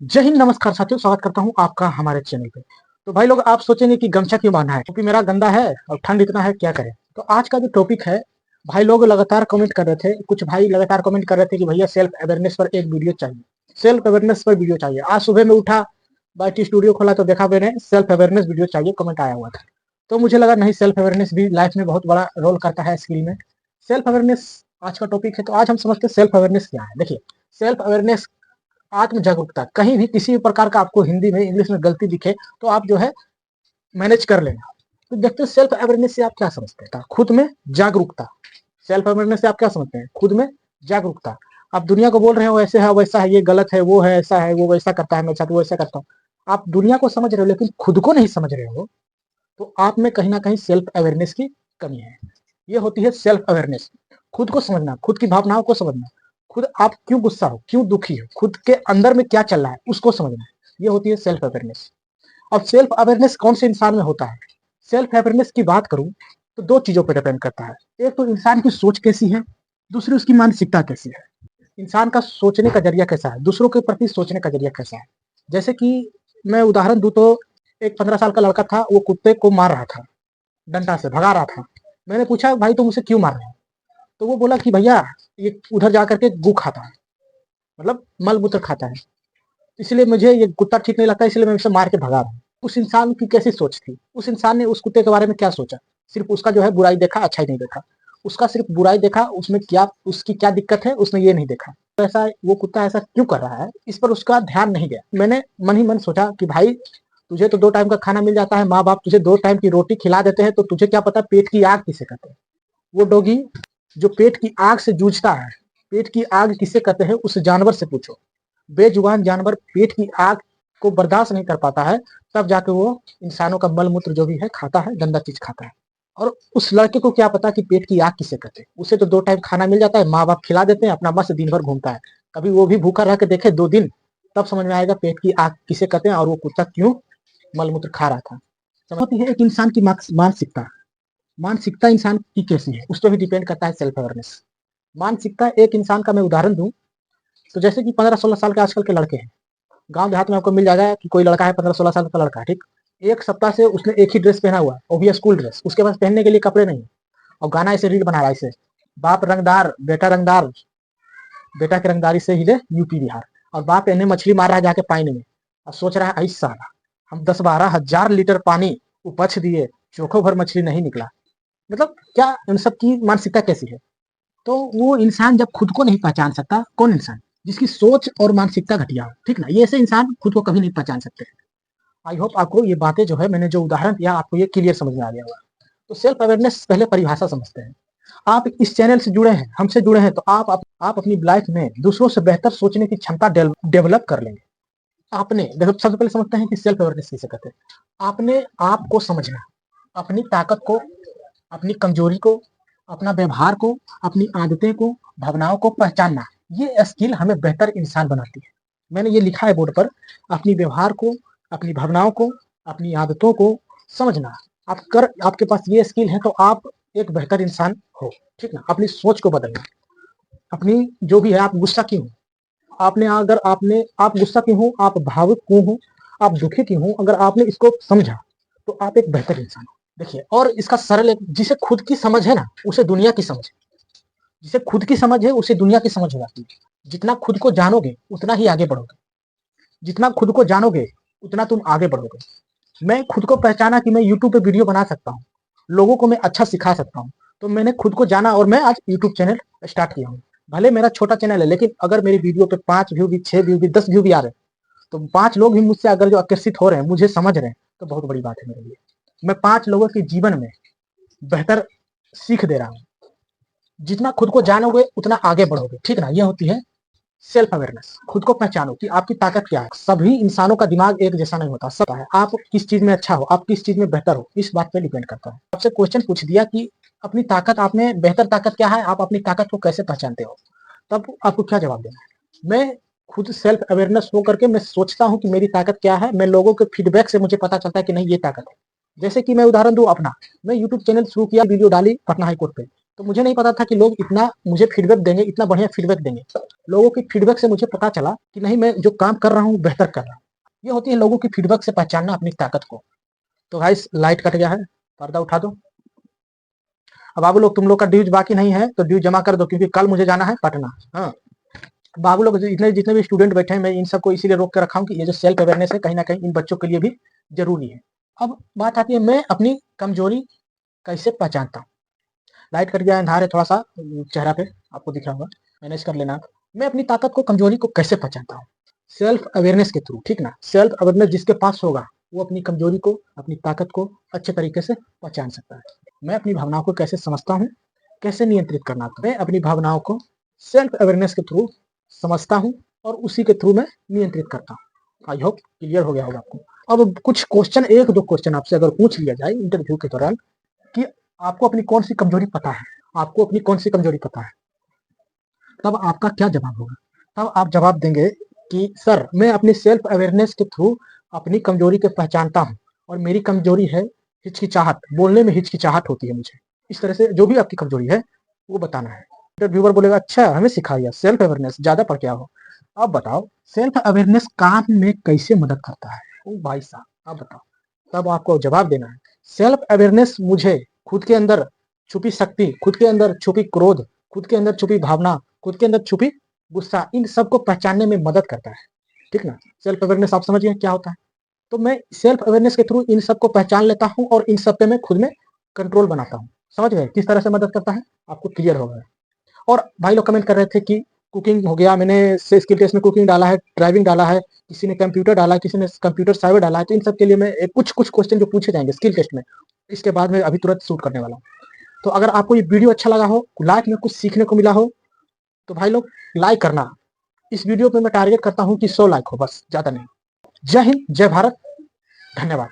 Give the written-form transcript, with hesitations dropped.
जय हिंद, नमस्कार साथियों, स्वागत करता हूँ आपका हमारे चैनल पे। तो भाई लोग आप सोचेंगे कि गमछा क्यों बांधा है, क्योंकि मेरा गंदा है और ठंड इतना है, क्या करें। तो आज का जो टॉपिक है, भाई लोग लगातार कमेंट कर रहे थे, कुछ भाई लगातार कमेंट कर रहे थे कि भैया सेल्फ अवेयरनेस पर एक वीडियो चाहिए, सेल्फ अवेयरनेस पर वीडियो चाहिए। आज सुबह में उठा, बाईटी स्टूडियो खोला तो देखा मैंने सेल्फ अवेयरनेस वीडियो चाहिए कमेंट आया हुआ था। तो मुझे लगा नहीं, सेल्फ अवेयरनेस भी लाइफ में बहुत बड़ा रोल करता है स्किल में। सेल्फ अवेयरनेस आज का टॉपिक है, तो आज हम समझते हैं सेल्फ अवेयरनेस क्या है। देखिए, सेल्फ अवेयरनेस आत्म जागरूकता, कहीं भी किसी भी प्रकार का आपको हिंदी में इंग्लिश में गलती दिखे तो आप जो है मैनेज कर लेना। तो देखते हैं सेल्फ अवेयरनेस से आप क्या समझते हैं, खुद में जागरूकता। सेल्फ अवेयरनेस से आप क्या समझते हैं, खुद में जागरूकता। आप दुनिया को बोल रहे हो ऐसे है वैसा है, ये गलत है, वो है ऐसा है, वो वैसा करता है मेरे साथ, वो ऐसा करता हूँ। आप दुनिया को समझ रहे हो लेकिन खुद को नहीं समझ रहे हो, तो आप में कहीं ना कहीं सेल्फ अवेयरनेस की कमी है। ये होती है सेल्फ अवेयरनेस, खुद को समझना, खुद की भावनाओं को समझना, खुद आप क्यों गुस्सा हो, क्यों दुखी हो, खुद के अंदर में क्या चल रहा है उसको समझना। ये होती है सेल्फ अवेयरनेस। अब सेल्फ अवेयरनेस कौन से इंसान में होता है। सेल्फ अवेयरनेस की बात करूं तो दो चीजों पर डिपेंड करता है। एक तो इंसान की सोच कैसी है, दूसरी उसकी मानसिकता कैसी है। इंसान का सोचने का जरिया कैसा है, दूसरों के प्रति सोचने का जरिया कैसा है। जैसे कि मैं उदाहरण दूं तो एक 15 साल का लड़का था, वो कुत्ते को मार रहा था, डंडा से भगा रहा था। मैंने पूछा भाई तुम उसे क्यों मार रहे हो, तो वो बोला कि भैया ये उधर जा करके गू खाता है, मतलब मल मूत्र खाता है, इसलिए मुझे ये कुत्ता ठीक नहीं लगता, इसलिए मैं इसे मार के भगा रहा हूँ। उस इंसान की कैसी सोच थी, उस इंसान ने उस कुत्ते के बारे में क्या सोचा, सिर्फ उसका जो है बुराई देखा, अच्छाई नहीं देखा। उसका सिर्फ बुराई देखा, उसमें क्या, उसकी क्या दिक्कत है उसने ये नहीं देखा। तो ऐसा वो कुत्ता ऐसा क्यों कर रहा है, इस पर उसका ध्यान नहीं गया। मैंने मन ही मन सोचा कि भाई तुझे तो 2 टाइम का खाना मिल जाता है, माँ बाप तुझे 2 टाइम की रोटी खिला देते हैं, तो तुझे क्या पता पेट की आग किसे कहते हैं। वो डॉगी जो पेट की आग से जूझता है, पेट की आग किसे कहते हैं उस जानवर से पूछो। बेजुबान जानवर पेट की आग को बर्दाश्त नहीं कर पाता है, तब जाके वो इंसानों का मल मूत्र जो भी है खाता है, गंदा चीज खाता है। और उस लड़के को क्या पता कि पेट की आग किसे कहते हैं। उसे तो 2 टाइम खाना मिल जाता है, माँ बाप खिला देते हैं, अपना मस्त दिन भर घूमता है। कभी वो भी भूखा रह के देखे 2 दिन, तब समझ में आएगा पेट की आग किसे कहते हैं और वो कुत्ता क्यों मल मूत्र खा रहा था। समझती है एक इंसान की मानसिकता। मानसिकता इंसान की कैसी है उस पर भी डिपेंड करता है सेल्फ अवेयरनेस। मानसिकता एक इंसान का मैं उदाहरण दूं तो जैसे कि 15-16 साल के आजकल के लड़के हैं, गांव देहात में आपको मिल जाएगा कि कोई लड़का है 15-16 साल का लड़का, ठीक, एक सप्ताह से उसने एक ही ड्रेस पहना हुआ है, वो भी स्कूल ड्रेस, उसके पास पहनने के लिए कपड़े नहीं है, और गाना ऐसे रील बना रहा है ऐसे, बाप रंगदार बेटा रंगदार, बेटा की रंगदारी से हिले यूपी बिहार। और बाप इन्हें मछली मार रहा है जाके पानी में, और सोच रहा है ऐसा हम 10-12 हजार लीटर पानी उपछ दिए, चोखो भर मछली नहीं निकला। मतलब क्या इन सब की मानसिकता कैसी है। तो वो इंसान जब खुद को नहीं पहचान सकता, कौन इंसान, जिसकी सोच और मानसिकता घटिया हो, ठीक ना, ये ऐसे इंसान खुद को कभी नहीं पहचान सकते। आई होप आपको ये बातें जो है मैंने जो उदाहरण दिया आपको ये क्लियर समझ में आ गया होगा। तो सेल्फ अवेयरनेस पहले परिभाषा समझते हैं। आप इस चैनल से जुड़े हैं, हमसे जुड़े हैं, तो आप अपनी लाइफ में दूसरों से बेहतर सोचने की क्षमता डेवलप कर लेंगे। आपने देखो, सबसे पहले समझते हैं कि सेल्फ अवेयरनेस किसे कहते हैं। आपने आप को समझना, अपनी ताकत को, अपनी कमजोरी को, अपना व्यवहार को, अपनी आदतें को, भावनाओं को पहचानना, ये स्किल हमें बेहतर इंसान बनाती है। मैंने ये लिखा है बोर्ड पर, अपनी व्यवहार को, अपनी भावनाओं को, अपनी आदतों को समझना। आप कर आपके पास ये स्किल है तो आप एक बेहतर इंसान हो, ठीक ना। अपनी सोच को बदलना, अपनी जो भी है, आप गुस्सा क्यों हो, आपने अगर आपने आप गुस्सा क्यों हो, आप भावुक क्यों हो, आप दुखी क्यों हो, अगर आपने इसको समझा तो आप एक बेहतर इंसान हो। देखिए, और इसका सरल जिसे खुद की समझ है ना उसे दुनिया की समझ, जिसे खुद की समझ है उसे दुनिया की समझ हो जाती है। जितना खुद को जानोगे उतना ही आगे बढ़ोगे, जितना खुद को जानोगे उतना तुम आगे बढ़ोगे। मैं खुद को पहचाना कि मैं यूट्यूब पे वीडियो बना सकता हूँ, लोगों को मैं अच्छा सिखा सकता हूँ, तो मैंने खुद को जाना और मैं आज यूट्यूब चैनल स्टार्ट किया हूँ। भले मेरा छोटा चैनल है, लेकिन अगर मेरी वीडियो पे 5 व्यू भी, 6 व्यू भी, 10 व्यू भी आ रहे हैं, तो 5 लोग भी मुझसे अगर जो आकर्षित हो रहे हैं, मुझे समझ रहे हैं, तो बहुत बड़ी बात है मेरे लिए। मैं 5 लोगों के जीवन में बेहतर सीख दे रहा हूँ। जितना खुद को जानोगे उतना आगे बढ़ोगे, ठीक ना। यह होती है सेल्फ अवेयरनेस। खुद को पहचानो कि आपकी ताकत क्या है। सभी इंसानों का दिमाग एक जैसा नहीं होता, सब है। आप किस चीज में अच्छा हो, आप किस चीज में बेहतर हो, इस बात पे डिपेंड करता है। आपसे क्वेश्चन पूछ दिया कि अपनी ताकत, आपने बेहतर ताकत क्या है, आप अपनी ताकत को कैसे पहचानते हो, तब आपको क्या जवाब देना है। मैं खुद सेल्फ अवेयरनेस हो करके मैं सोचता हूँ कि मेरी ताकत क्या है। मैं लोगों के फीडबैक से मुझे पता चलता है कि नहीं ये ताकत है। जैसे कि मैं उदाहरण दूं अपना, मैं यूट्यूब चैनल शुरू किया, वीडियो डाली पटना हाईकोर्ट पे, तो मुझे नहीं पता था कि लोग इतना मुझे फीडबैक देंगे, इतना बढ़िया फीडबैक देंगे। लोगों की फीडबैक से मुझे पता चला कि नहीं, मैं जो काम कर रहा हूँ बेहतर कर रहा हूँ। ये होती है लोगों की फीडबैक से पहचानना अपनी ताकत को। तो गाइस लाइट कट गया है, पर्दा उठा दो। अब बाबू लोग तुम लोग का ड्यूज बाकी नहीं है तो ड्यूज जमा कर दो, क्योंकि कल मुझे जाना है पटना। हाँ बाबू लोग इतने जितने भी स्टूडेंट बैठे हैं, मैं इन सबको इसीलिए रोक कर रखा हूँ कि ये जो सेल्फ अवेयरनेस है कहीं ना कहीं इन बच्चों के लिए भी जरूरी है। अब बात आती है मैं अपनी कमजोरी कैसे पहचानता हूँ। लाइट कट गया, अंधार है थोड़ा सा चेहरा पे, आपको दिख रहा होगा, मैनेज कर लेना। मैं अपनी ताकत को कमजोरी को कैसे पहचानता हूँ? सेल्फ अवेयरनेस के थ्रू, ठीक ना। सेल्फ अवेयरनेस जिसके पास होगा वो अपनी कमजोरी को, अपनी ताकत को अच्छे तरीके से पहचान सकता है। मैं अपनी भावनाओं को कैसे समझता हूँ, कैसे नियंत्रित करना था। मैं अपनी भावनाओं को सेल्फ अवेयरनेस के थ्रू समझता हूँ और उसी के थ्रू मैं नियंत्रित करता हूँ। आई होप क्लियर हो गया होगा आपको। अब कुछ क्वेश्चन, एक दो क्वेश्चन आपसे अगर पूछ लिया जाए इंटरव्यू के दौरान कि आपको अपनी कौन सी कमजोरी पता है, आपको अपनी कौन सी कमजोरी पता है, तब आपका क्या जवाब होगा? तब आप जवाब देंगे कि सर मैं अपनी सेल्फ अवेयरनेस के थ्रू अपनी कमजोरी को पहचानता हूँ और मेरी कमजोरी है हिचकिचाहट, बोलने में हिचकिचाहट होती है मुझे। इस तरह से जो भी आपकी कमजोरी है वो बताना है। इंटरव्यूअर बोलेगा अच्छा हमें सिखाइए सेल्फ अवेयरनेस, ज्यादा पढ़ के आओ। अब बताओ सेल्फ अवेयरनेस काम में कैसे मदद करता है? ओ भाई साहब आप बताओ, तब आपको जवाब देना है। सेल्फ अवेयरनेस मुझे खुद के अंदर छुपी शक्ति, खुद के अंदर छुपी क्रोध, खुद के अंदर छुपी भावना, खुद के अंदर छुपी गुस्सा, इन सबको पहचानने में मदद करता है, ठीक ना। सेल्फ अवेयरनेस आप समझिए क्या होता है। तो मैं सेल्फ अवेयरनेस के थ्रू इन सबको पहचान लेता हूँ और इन सब पे मैं खुद में कंट्रोल बनाता हूँ। समझ गए किस तरह से मदद करता है? आपको क्लियर हो गया। और भाई लोग कमेंट कर रहे थे कि कुकिंग हो गया, मैंने स्किल टेस्ट में कुकिंग डाला है, ड्राइविंग डाला है, किसी ने कंप्यूटर डाला है, किसी ने कंप्यूटर साइबर डाला है। तो इन सब के लिए मैं कुछ कुछ क्वेश्चन जो पूछे जाएंगे स्किल टेस्ट में, इसके बाद में अभी तुरंत शूट करने वाला हूँ। तो अगर आपको ये वीडियो अच्छा लगा हो, लाइफ में कुछ सीखने को मिला हो, तो भाई लोग लाइक करना। इस वीडियो पे मैं टारगेट करता हूँ कि 100 लाइक हो, बस ज्यादा नहीं। जय हिंद, जय भारत, धन्यवाद।